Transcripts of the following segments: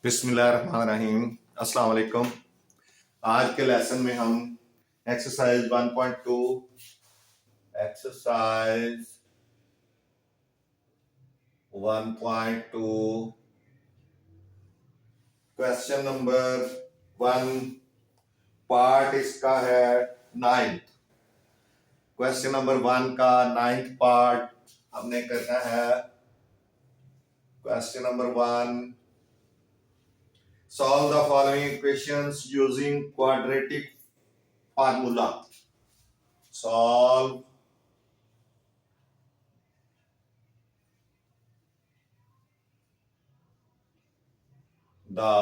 बिस्मिल्लाहिर्रहमानिर्रहीम। अस्सलाम वालेकुम। आज के लेसन में हम exercise 1.2 exercise 1.2 question number 1 part इसका है 9th। क्वेश्चन नंबर 1 का 9th पार्ट हमने करना है। Question number 1, solve the following equations using quadratic formula. Solve the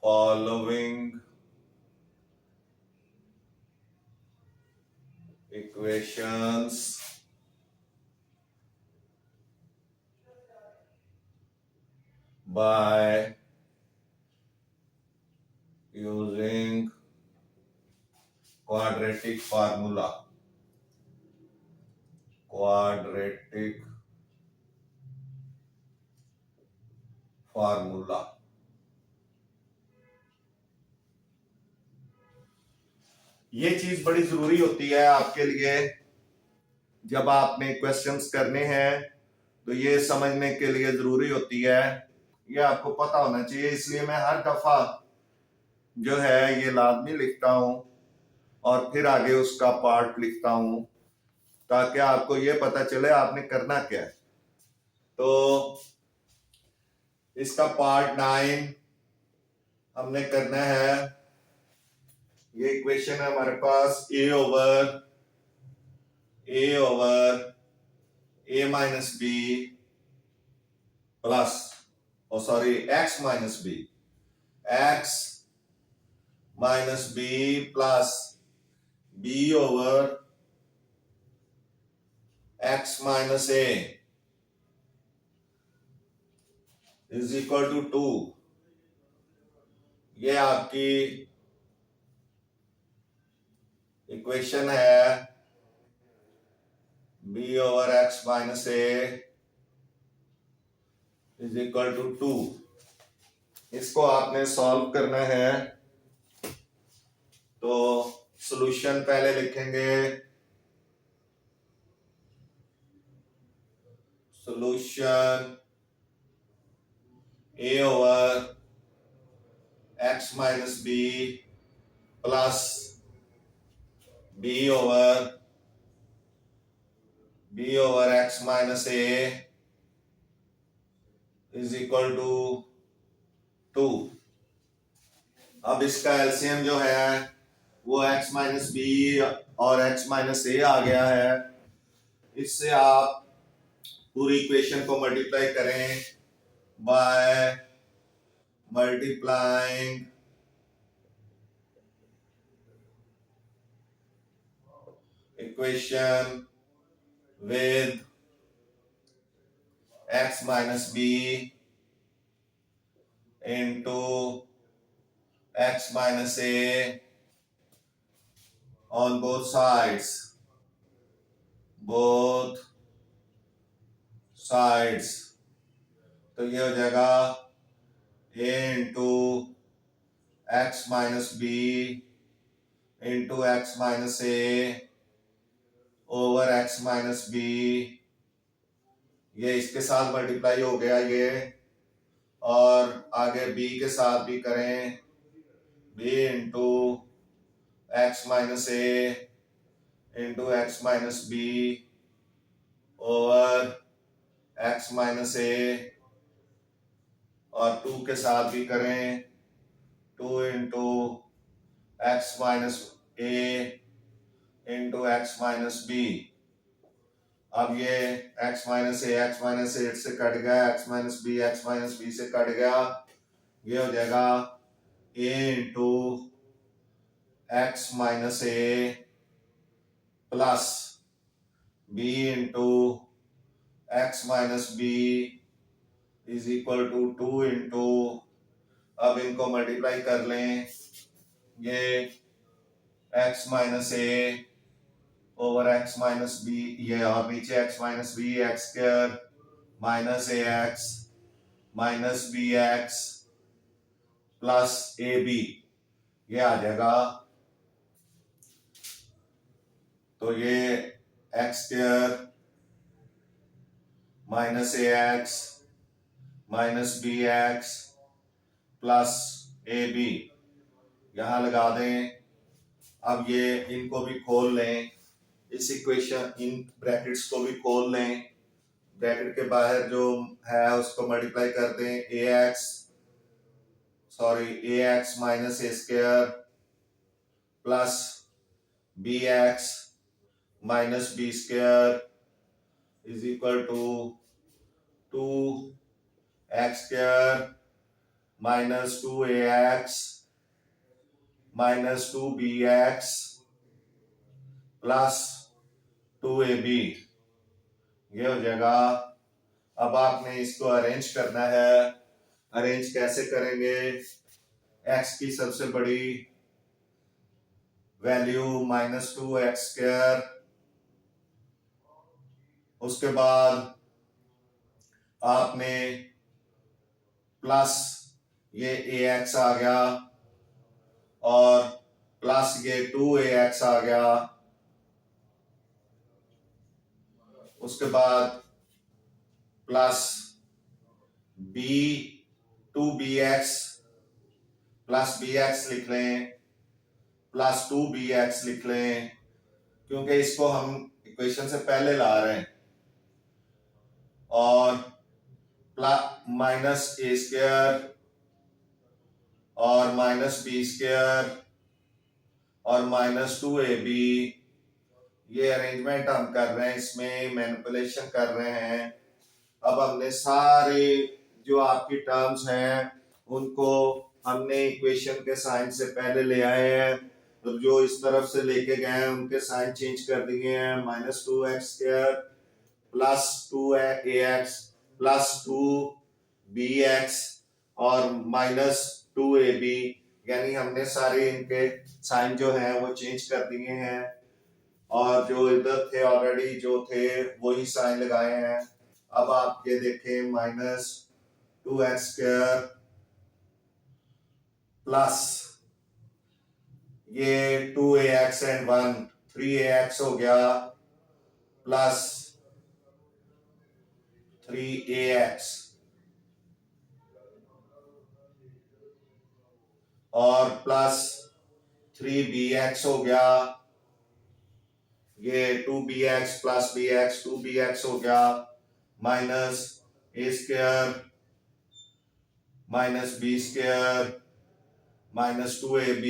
following equations by using quadratic formula. Quadratic formula. ये चीज बड़ी जरूरी होती है आपके लिए जब आपने क्वेश्चंस करने हैं, तो ये समझने के लिए जरूरी होती है, ये आपको पता होना चाहिए। इसलिए मैं हर दफा जो है ये लाजमी लिखता हूं और फिर आगे उसका पार्ट लिखता हूं ताकि आपको ये पता चले आपने करना क्या है। तो इसका पार्ट 9 हमने करना है। ये इक्वेशन है हमारे पास a over a minus b plus x minus b plus b over x minus a is equal to 2। ये आपकी इक्वेशन है b over x minus a is equal to 2। इसको आपने सॉल्व करना है, तो सॉल्यूशन पहले लिखेंगे। Solution a over x minus b plus b over x minus a is equal to 2। अब इसका एलसीएम जो है वो x माइनस बी और x माइनस a आ गया है। इससे आप पूरी इक्वेशन को मल्टीप्लाई करें by multiplying equation with x minus b into x minus a on both sides. तो ये हो जाएगा a into x minus b into x minus a over x minus b. ये इसके साथ मल्टीप्लाई हो गया ये, और आगे b के साथ भी करें, b into x minus a into x minus b over x minus a, और 2 के साथ भी करें 2 into x minus a into x minus b. अब ये x माइनस ए से कट गया, x माइनस बी से कट गया। ये हो जाएगा a into x minus a plus b into x minus b is equal to 2 into, अब इनको मल्टीप्लाई कर लें, ये x minus a over x minus b, ये और नीचे x minus b x square minus a x minus b x plus a b, ये आ जाएगा। तो ये x square minus a x minus b x plus a b, यहां लगा दें। अब ये इनको भी खोल लें, इस इक्वेशन इन ब्रैकेट्स को भी खोल लें। ब्रैकेट के बाहर जो है उसको मल्टीप्लाई कर दें, a x minus a square plus b x minus b square is equal to 2x square minus 2ax minus 2bx plus 2ab, ये हो जाएगा। अब आपने इसको अरेंज करना है। अरेंज कैसे करेंगे? x की सबसे बड़ी वैल्यू माइनस 2x स्क्वायर, उसके बाद आपने प्लस ये ax आ गया और प्लस ये 2ax आ गया, उसके बाद plus b 2bx plus bx लिख लें, प्लस 2bx लिख लें, क्योंकि इसको हम इक्वेशन से पहले ला रहे हैं, और प्लस माइनस ए स्क्वायर और माइनस बी स्क्वायर और माइनस 2ab, ये अरेंजमेंट हम कर रहे हैं, इसमें मैनिपुलेशन कर रहे हैं। अब हमने सारे जो आपकी टर्म्स हैं उनको हमने इक्वेशन के साइन से पहले ले आए हैं, तो जो इस तरफ से लेके गए हैं उनके साइन चेंज कर दिए हैं। Minus 2x square plus 2ax plus 2bx और माइनस 2ab, यानी हमने सारे इनके साइन जो हैं वो चेंज कर दिए हैं, और जो इधर थे ऑलरेडी जो थे वही साइन लगाए हैं। अब आप ये देखें, माइनस 2x स्क्वायर प्लस ये 2ax एंड 1 3ax हो गया प्लस 3ax और प्लस 3bx हो गया, ये 2bx प्लस bx 2bx हो गया, minus a square minus b square minus 2ab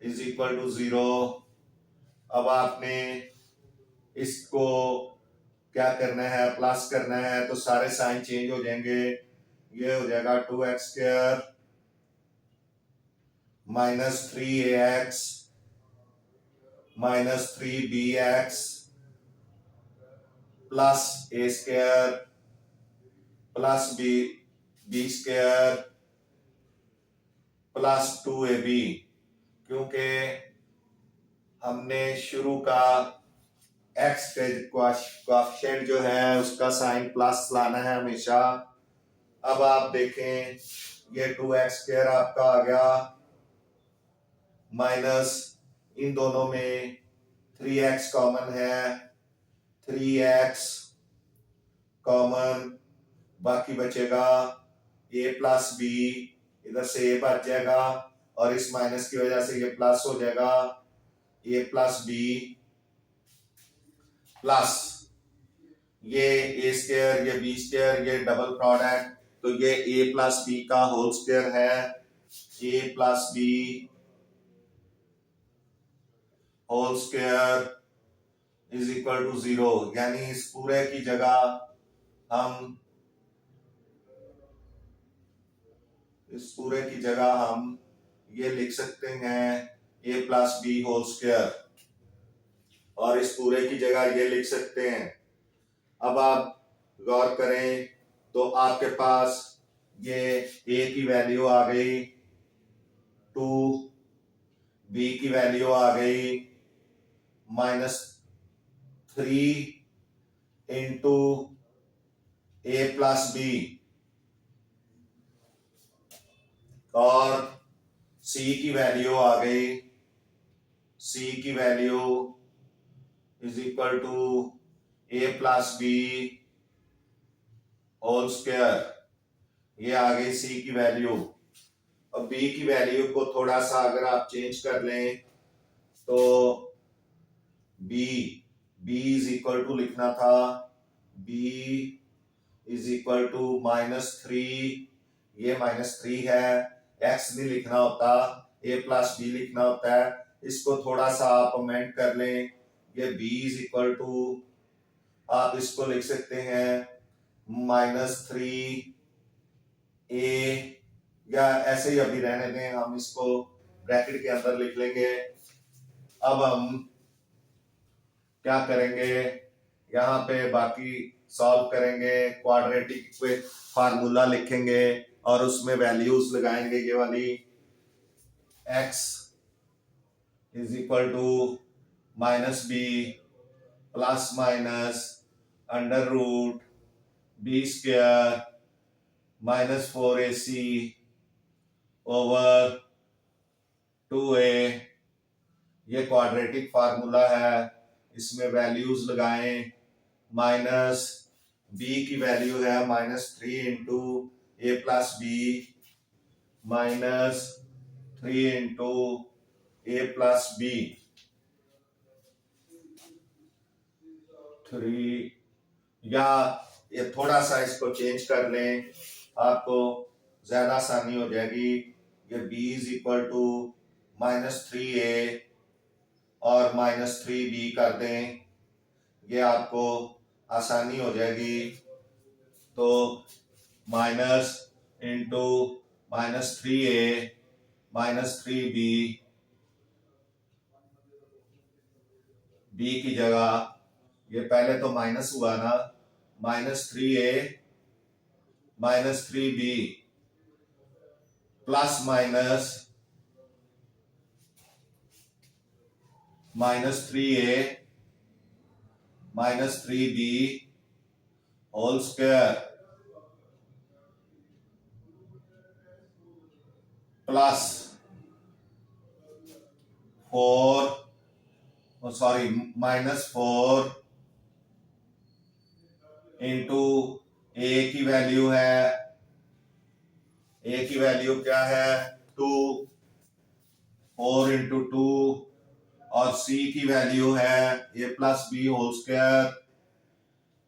is equal to 0। अब आपने इसको क्या करना है? प्लस करना है, तो सारे साइन चेंज हो जाएंगे। ये हो जाएगा 2x square minus 3ax minus 3bx plus a square plus b square plus 2ab, क्योंकि हमने शुरू का x के कोएफिशिएंट जो है उसका साइन प्लस लाना है हमेशा। अब आप देखें, ये 2x स्क्वायर आपका आ गया, माइनस इन दोनों में 3x कॉमन है, 3x कॉमन, बाकी बचेगा a प्लस बी, इधर से a बच जाएगा और इस माइनस की वजह से ये प्लस हो जाएगा, a प्लस बी प्लस ये a स्क्वायर ये b स्क्वायर, ये डबल प्रोडक्ट, तो ये a प्लस बी का होल स्क्वायर है, a plus B whole square is equal to 0, यानी इस पूरे की जगह हम ये लिख सकते हैं a plus B whole square, और इस पूरे की जगह ये लिख सकते हैं। अब आप गौर करें तो आपके पास ये a की वैल्यू आ गई 2, b की वैल्यू आ गई -3 इंटू a प्लस बी, और सी की वैल्यू आ गई, सी की value is equal to A plus B whole square, ये आ गई सी की वैल्यू। अब बी की वैल्यू को थोड़ा सा अगर आप चेंज कर लें तो b b is equal to लिखना था, बी इज इक्वल टू -3, ये -3 है, एक्स नहीं लिखना होता, ए प्लस बी लिखना होता है। इसको थोड़ा सा आप अमेंड कर लें, ये b इज इक्वल टू, आप इसको लिख सकते हैं -3 ए, या ऐसे ही अभी रहने दें, हम इसको ब्रैकेट के अंदर लिख लेंगे। अब हम क्या करेंगे, यहाँ पे बाकी सॉल्व करेंगे, क्वाड्रेटिक फार्मूला लिखेंगे और उसमें वैल्यूज लगाएंगे, ये वाली x is equal to -b plus minus under root b square -4ac over 2a, ये क्वाड्रेटिक फार्मूला है, इसमें वैल्यूज लगाएं। माइनस बी की वैल्यू है -3 into a plus B, -3 into a plus B, 3, या ये थोड़ा सा इसको चेंज कर लें, आपको ज्यादा आसानी हो जाएगी। ये b is equal to -3a और -3b कर दें, ये आपको आसानी हो जाएगी। तो minus into -3a -3b, b की जगह ये पहले तो माइनस हुआ ना, -3a -3b plus minus -3a -3b whole square plus 4 into a की वैल्यू है, ए की वैल्यू क्या है 2, 4 इंटू 2, और सी की वैल्यू है A plus B whole square,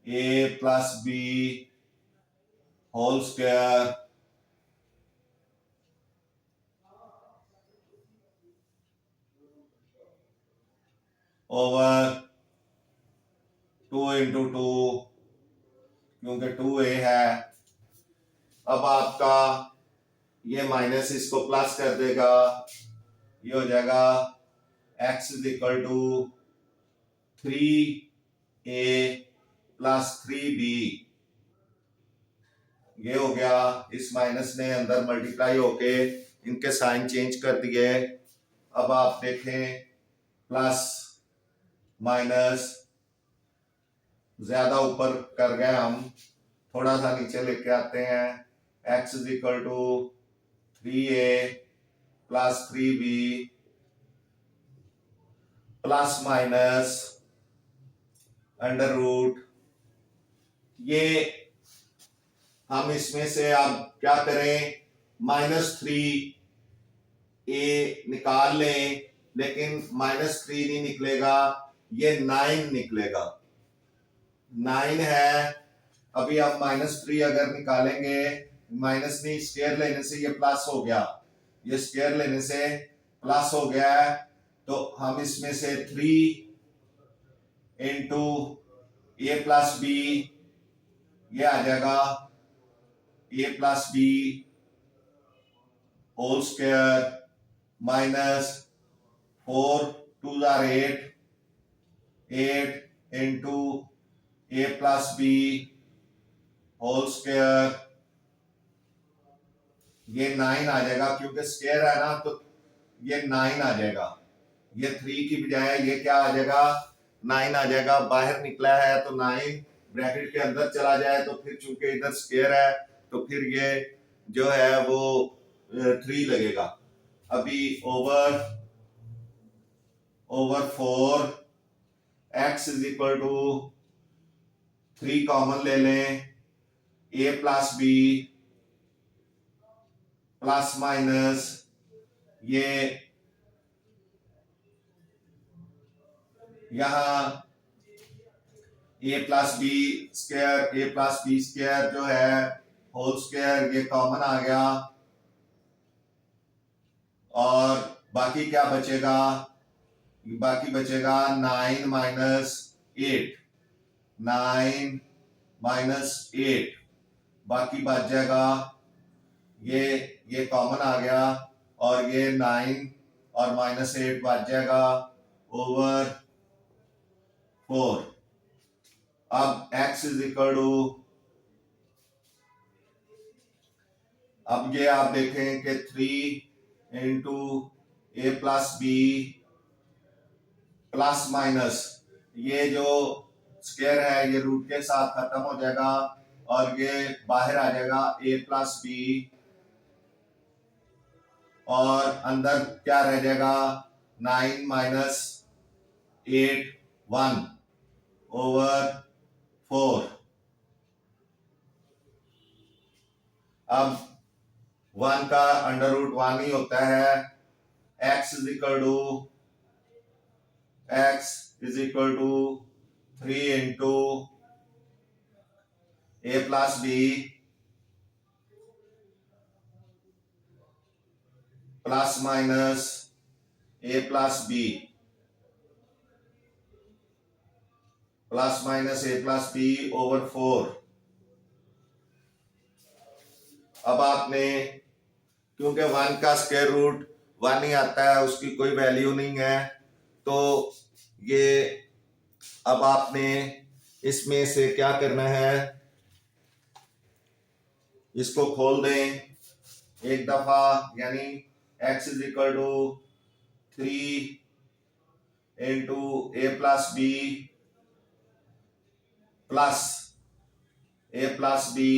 A plus B whole square over 2 into 2, क्योंकि 2a है। अब आपका ये माइनस इसको प्लस कर देगा, ये हो जाएगा x is equal to 3a plus 3b, ये हो गया। इस माइनस ने अंदर मल्टीप्लाई होके इनके साइन चेंज कर दिए। अब आप देखें प्लस माइनस ज्यादा ऊपर कर गए हम, थोड़ा सा नीचे लेके आते हैं। x is equal to 3a plus 3b plus minus under root, ये हम इसमें से अब क्या करें, -3a निकाल लें, लेकिन -3 नहीं निकलेगा, ये 9 निकलेगा, 9 है। अभी आप -3 अगर निकालेंगे, माइनस नहीं, स्क्वायर लेने से ये प्लस हो गया, ये स्क्वायर लेने से प्लस हो गया है, तो हम इसमें से 3 इंटू ए प्लस बी, ये आ जाएगा a plus B whole square minus 4 2 8 8 into a plus B whole square, ये 9 आ जाएगा, क्योंकि स्क्वायर है ना तो ये 9 आ जाएगा, ये 3 की बजाय ये क्या आ जाएगा 9 आ जाएगा। बाहर निकला है तो 9 ब्रैकेट के अंदर चला जाए तो फिर चूंकि इधर स्क्वायर है तो फिर ये जो है वो 3 लगेगा। अभी over 4 x is equal to 3 common ले लें, a plus b plus minus ये यहां a प्लस बी स्क्वायर जो है होल स्क्वायर ये कॉमन आ गया, और बाकी क्या बचेगा? बाकी बचेगा 9 माइनस 8, 9 माइनस 8, बाकी बच जाएगा ये कॉमन आ गया, और ये 9 और माइनस 8 बच जाएगा ओवर 4। अब x इज इक्वल टू, अब ये आप देखें कि 3 into a plus b plus minus ये जो स्क्वायर है ये रूट के साथ खत्म हो जाएगा, और ये बाहर आ जाएगा a प्लस बी, और अंदर क्या रह जाएगा? 9 माइनस 8 1 ओवर 4। अब 1 का अंडर रूट 1 ही होता है। x is equal to 3 into a plus b plus minus a plus b plus minus a plus b over 4। अब आपने, क्योंकि 1 का स्क्वायर रूट 1 ही आता है, उसकी कोई वैल्यू नहीं है, तो ये अब आपने इसमें से क्या करना है, इसको खोल दें एक दफा, यानी x is equal to 3 into a plus b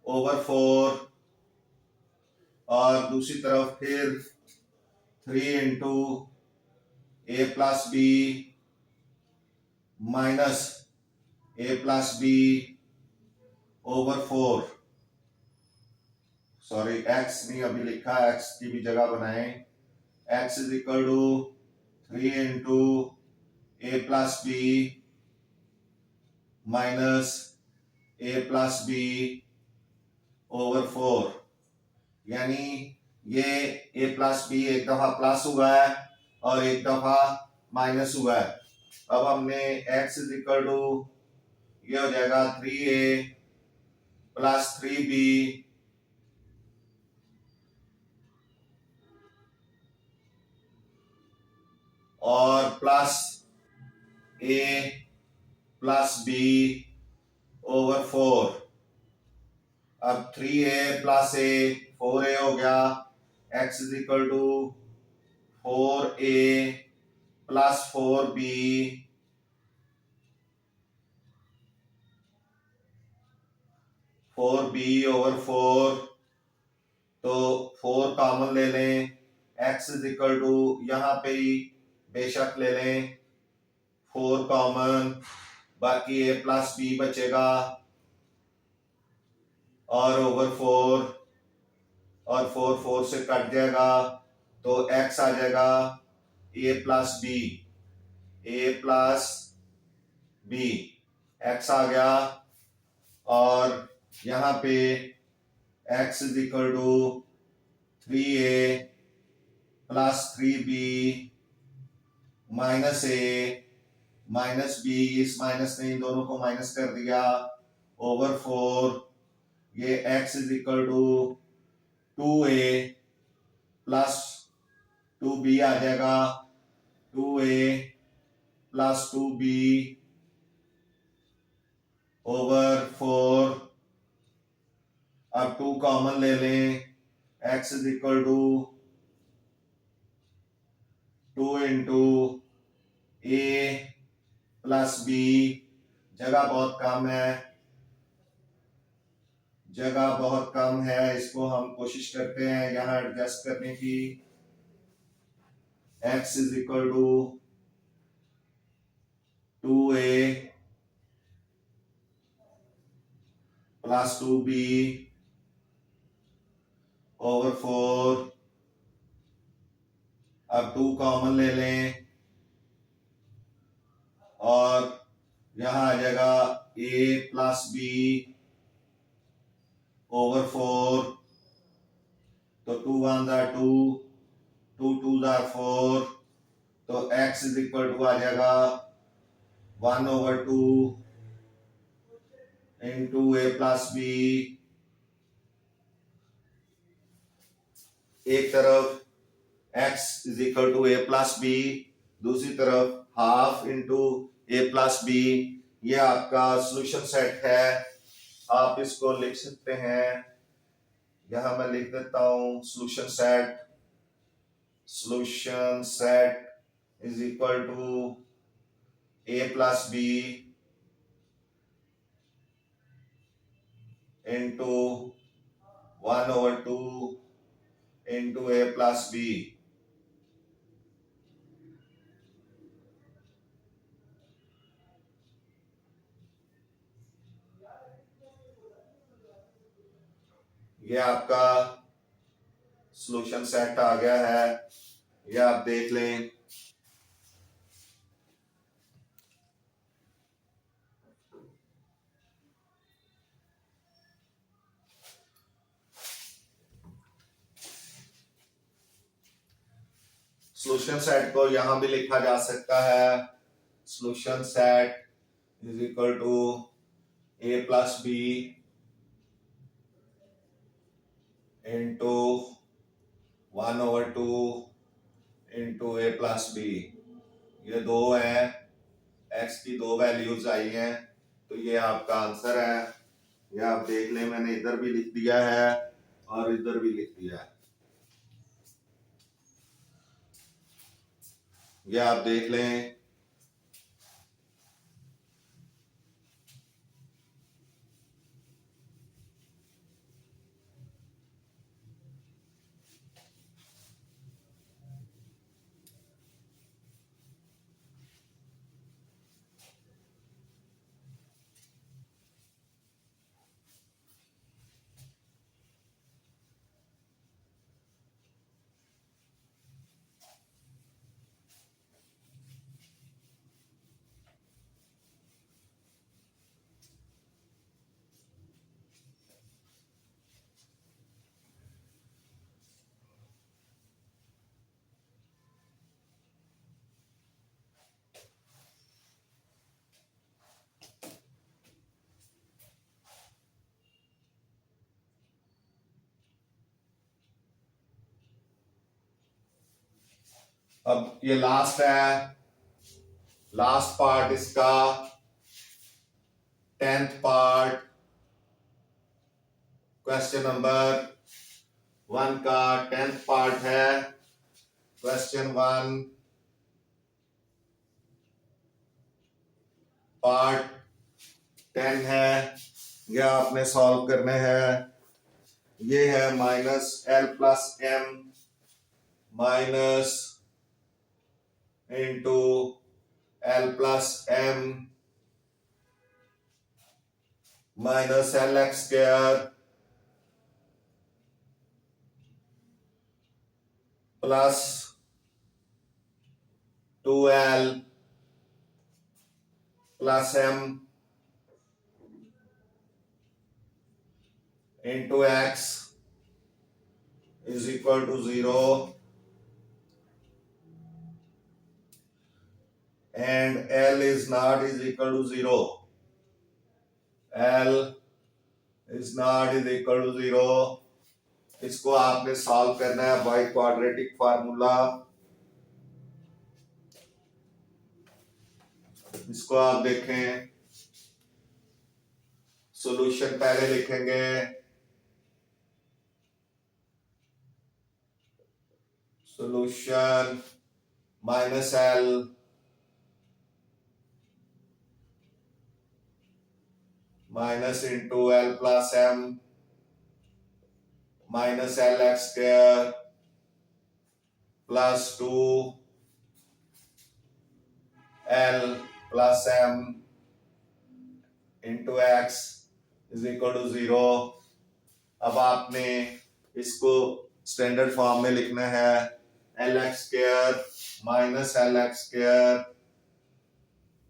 over 4, और दूसरी तरफ फिर 3 into a plus b minus a plus b over 4। Sorry, x नहीं अभी लिखा, x की भी जगह बनाएं। x is equal to 3 into a plus b minus a plus b over 4, यानी ये a प्लस बी एक दफा प्लस हुआ है और एक दफा माइनस हुआ है। अब हमने x इज इक्वल टू ये हो जाएगा 3a प्लस 3b और plus a plus b over 4। अब 3a प्लस a 4a हो गया, x is equal to 4a plus 4b over 4। तो 4 कॉमन ले लें, x इज इक्वल टू यहां पे ही बेशक ले लें 4 कॉमन, बाकी a प्लस b बचेगा, और ओवर 4, और 4 से कट जाएगा, तो x आ जाएगा a प्लस बी x आ गया, और यहाँ पे x is equal to 3a plus 3b minus a minus b, इस माइनस ने इन दोनों को माइनस कर दिया ओवर 4। ये x is equal to 2a plus 2b आ जाएगा, 2a प्लस 2b ओवर 4। अब 2 कॉमन ले लें, x is equal to 2 into a plus b, जगह बहुत कम है, जगह बहुत कम है, इसको हम कोशिश करते हैं यहाँ एडजस्ट करने की। x is equal to 2a plus 2b over 4। अब 2 कॉमन ले लें और यहाँ आ जाएगा a प्लस b ओवर 4। तो 2 1 जार 2, 2 2 जार 4। तो x इज इक्वल टू आ जाएगा 1 over 2 into a plus b। एक तरफ x is equal to a plus b, दूसरी तरफ half into a plus b. ये आपका सॉल्यूशन सेट है। आप इसको लिख सकते हैं, यहां मैं लिख देता हूं solution set is equal to a plus b into 1 over 2 into a plus b. ये आपका सॉल्यूशन सेट आ गया है, ये आप देख लें। सॉल्यूशन सेट को यहां भी लिखा जा सकता है, solution set is equal to a plus b into 1 over 2 into a plus b. ये दो है, x की दो वैल्यूज आई हैं, तो ये आपका आंसर है। ये आप देख लें, मैंने इधर भी लिख दिया है और इधर भी लिख दिया है, ये आप देख लें। अब ये लास्ट है, लास्ट पार्ट इसका 10th पार्ट, क्वेश्चन नंबर 1 का 10th पार्ट है। क्वेश्चन 1 पार्ट 10 है, यह आपने सॉल्व करने हैं। ये है minus l plus m minus into l plus m minus l x square plus 2l plus m into x is equal to 0 and L is not is equal to 0. L is not is equal to 0. इसको आपने solve करना है by quadratic formula. इसको आप देखें, solution पहले लिखेंगे, solution minus l minus into l plus m minus l x square plus 2 l plus m into x is equal to 0। अब आपने इसको स्टैंडर्ड फॉर्म में लिखना है l x square minus l x square,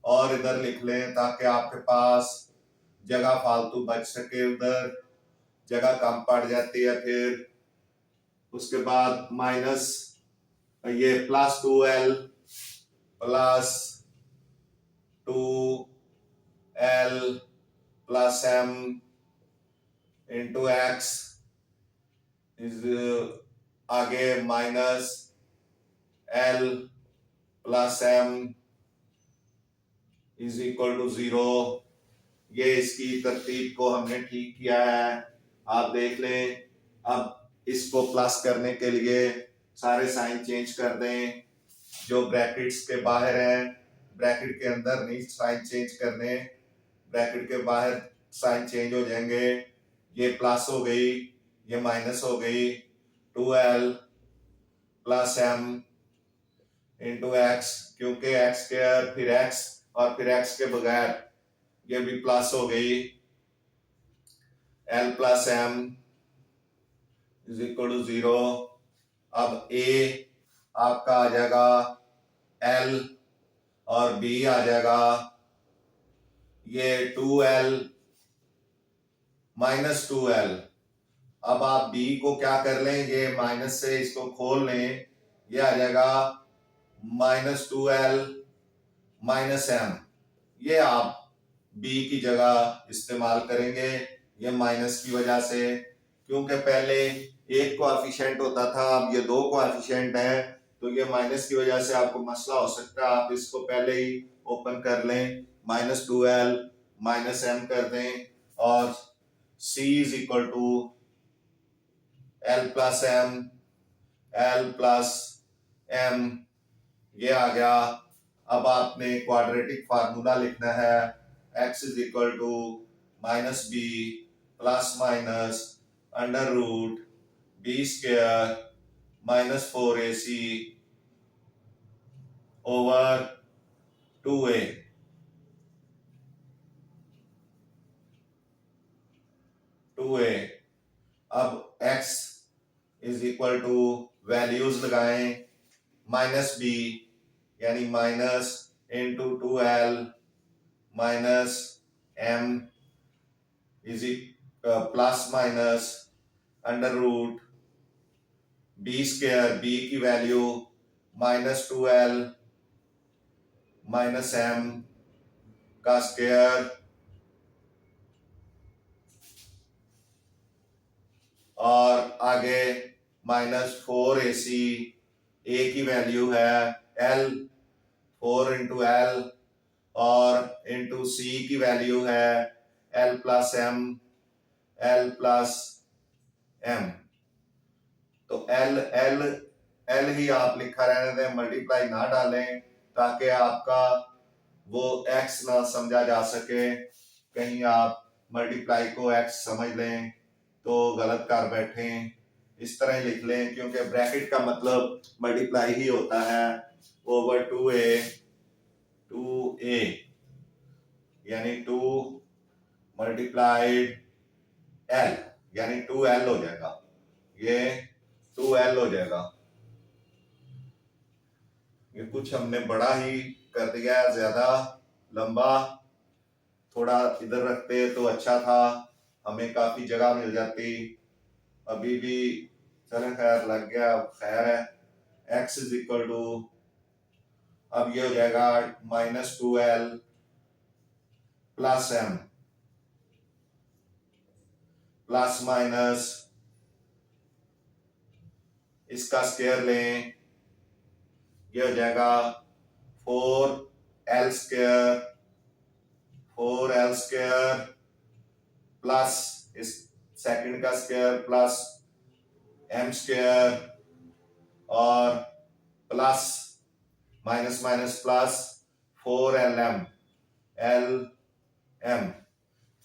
और इधर लिख लें ताकि आपके पास जगह फालतू बच सके, उधर जगह कम पड़ जाती है। फिर उसके बाद माइनस ये plus 2l plus 2l plus m into x is आगे minus l plus m is equal to 0। ये इसकी तरतीब को हमने ठीक किया है, आप देख लें। अब इसको प्लस करने के लिए सारे साइन चेंज कर दें, जो ब्रैकेट्स के बाहर हैं ब्रैकेट के अंदर नहीं साइन चेंज करने, ब्रैकेट के बाहर साइन चेंज हो जाएंगे। ये प्लस हो गई, ये माइनस हो गई, 2l plus m into x, क्योंकि एक्स स्क्वायर फिर एक्स और फिर एक्स के बगैर ये भी प्लस हो गई, l plus m is equal to 0। अब a आपका आ जाएगा l और b आ जाएगा ये 2l माइनस 2l। अब आप b को क्या कर लें, ये माइनस से इसको खोल लें, ये आ जाएगा माइनस 2l माइनस m। ये आप b की जगह इस्तेमाल करेंगे, ये माइनस की वजह से, क्योंकि पहले एक कोएफिशिएंट होता था, अब ये दो कोएफिशिएंट है, तो ये माइनस की वजह से आपको मसला हो सकता है। आप इसको पहले ही ओपन कर लें, माइनस 2l माइनस m कर दें, और c is equal to l plus m, l plus m, ये आ गया। अब आपने क्वाड्रेटिक फार्मूला लिखना है, x is equal to minus b plus minus under root b square minus 4ac over 2a। अब x is equal to values लगाएं, minus b यानी minus into 2l minus m is plus minus under root b square, b की value minus 2l minus m का स्क्वायर, और आगे minus 4ac, a की value है l, 4 इंटू l, और इंटू c की वैल्यू है l plus m, l plus m। तो l ही आप लिखा रहने दें, मल्टीप्लाई ना डालें, ताकि आपका वो x ना समझा जा सके, कहीं आप मल्टीप्लाई को x समझ लें तो गलत कर बैठें। इस तरह ही लिख लें, क्योंकि ब्रैकेट का मतलब मल्टीप्लाई ही होता है, ओवर 2a यानी 2 मल्टीप्लाइड l यानी 2l हो जाएगा, ये 2l हो जाएगा। ये कुछ हमने बड़ा ही कर दिया है, ज्यादा लंबा, थोड़ा इधर रखते तो अच्छा था, हमें काफी जगह मिल जाती। अभी भी चले, खैर लग गया, खैर है। x इज इक्वल टू, अब ये हो जाएगा minus 2l plus m plus minus इसका स्क्वायर लें, ये हो जाएगा 4l स्क्वायर प्लस इस सेकंड का स्क्वायर प्लस m स्क्वायर, और plus minus minus plus 4lm,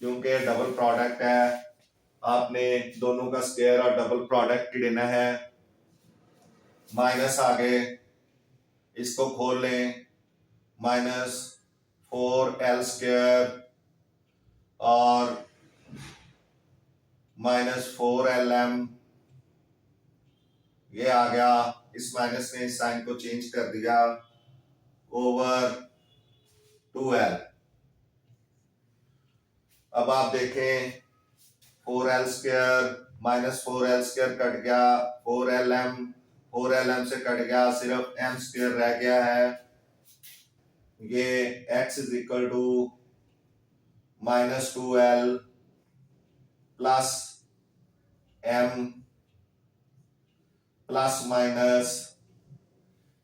क्योंकि डबल प्रोडक्ट है, आपने दोनों का स्क्वायर और डबल प्रोडक्ट लेना है। माइनस आगे इसको खोल लें, -4l² और -4lm, ये आ गया। इस माइनस ने इस साइन को चेंज कर दिया, ओवर 2l। अब आप देखें 4l² -4l² कट गया, 4lm से कट गया, सिर्फ m² रह गया है। ये x = -2l plus m plus minus,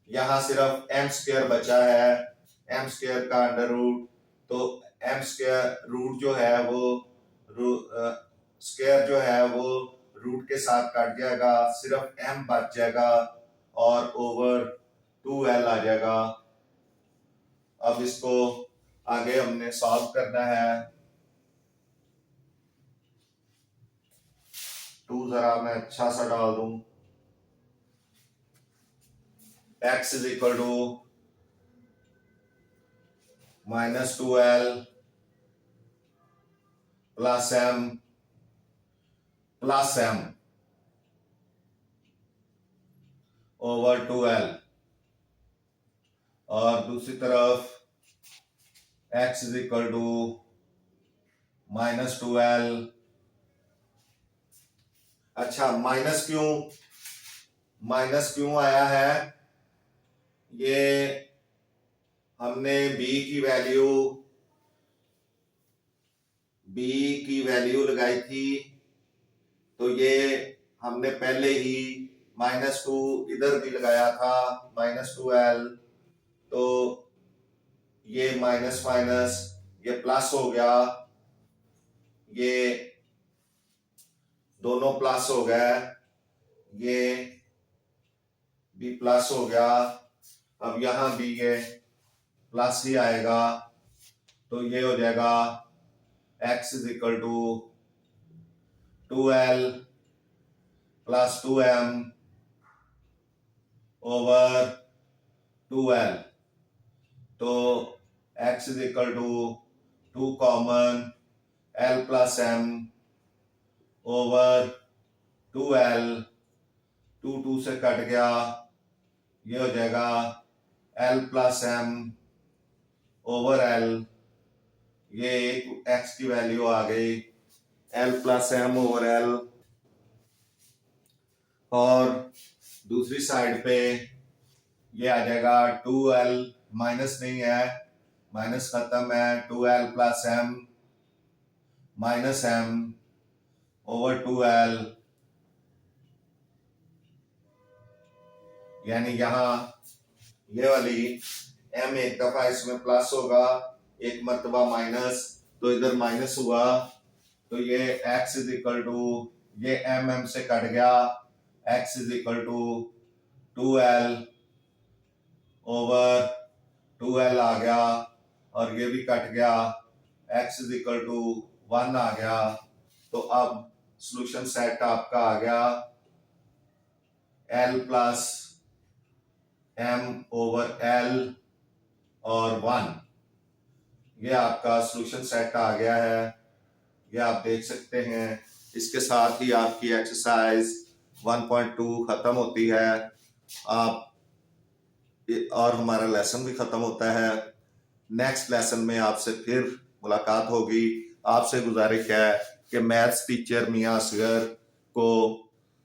यहां सिर्फ m² बचा है, m² का अंडर रूट, तो m² रूट जो है वो स्क्वायर जो है वो रूट के साथ कट जाएगा, सिर्फ m बच जाएगा और ओवर 2l आ जाएगा। अब इसको आगे हमने सॉल्व करना है। 2 जरा मैं अच्छा सा डाल दूं। x = -2l plus m over 2l, और दूसरी तरफ x = -2l। अच्छा, माइनस क्यों आया है? ये हमने b की वैल्यू लगाई थी, तो ये हमने पहले ही -2 इधर भी लगाया था, -2l, तो ये माइनस माइनस ये प्लस हो गया, ये दोनों प्लस हो गए, ये भी प्लस हो गया। अब यहां भी ये प्लस ही आएगा, तो ये हो जाएगा x = 2l plus 2m over 2l। तो x = 2 common, l plus m over 2l, 2 से कट गया, ये हो जाएगा l plus m over l, ये एक x की वैल्यू आ गई, l plus m over l। और दूसरी साइड पे ये आ जाएगा 2l, माइनस नहीं है, माइनस खत्म है, 2l plus m minus m over 2l, यानी यहां ये वाली m एक दफा इसमें प्लस होगा, एक मर्तबा माइनस, तो इधर माइनस हुआ, तो ये x = ये m से कट गया, x = 2l ओवर 2l आ गया, और ये भी कट गया, x = 1 आ गया। तो अब सॉल्यूशन सेट आपका आ गया l plus m over l और 1, ये आपका सॉल्यूशन सेट आ गया है, ये आप देख सकते हैं। इसके साथ ही आपकी एक्सरसाइज 1.2 खत्म होती है, आप और हमारा लेसन भी खत्म होता है। नेक्स्ट लेसन में आपसे फिर मुलाकात होगी। आपसे गुजारिश है कि मैथ्स टीचर मियां असगर को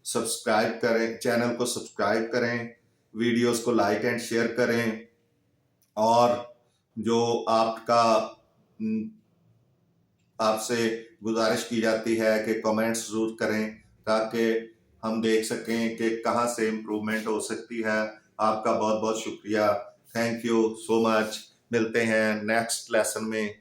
सब्सक्राइब करें, चैनल को सब्सक्राइब करें, वीडियोस को लाइक एंड शेयर करें, और जो आपसे गुजारिश की जाती है कि कमेंट्स जरूर करें, ताकि हम देख सकें कि कहां से इम्प्रूवमेंट हो सकती है। आपका बहुत बहुत शुक्रिया, थैंक यू सो मच। मिलते हैं नेक्स्ट लेसन में।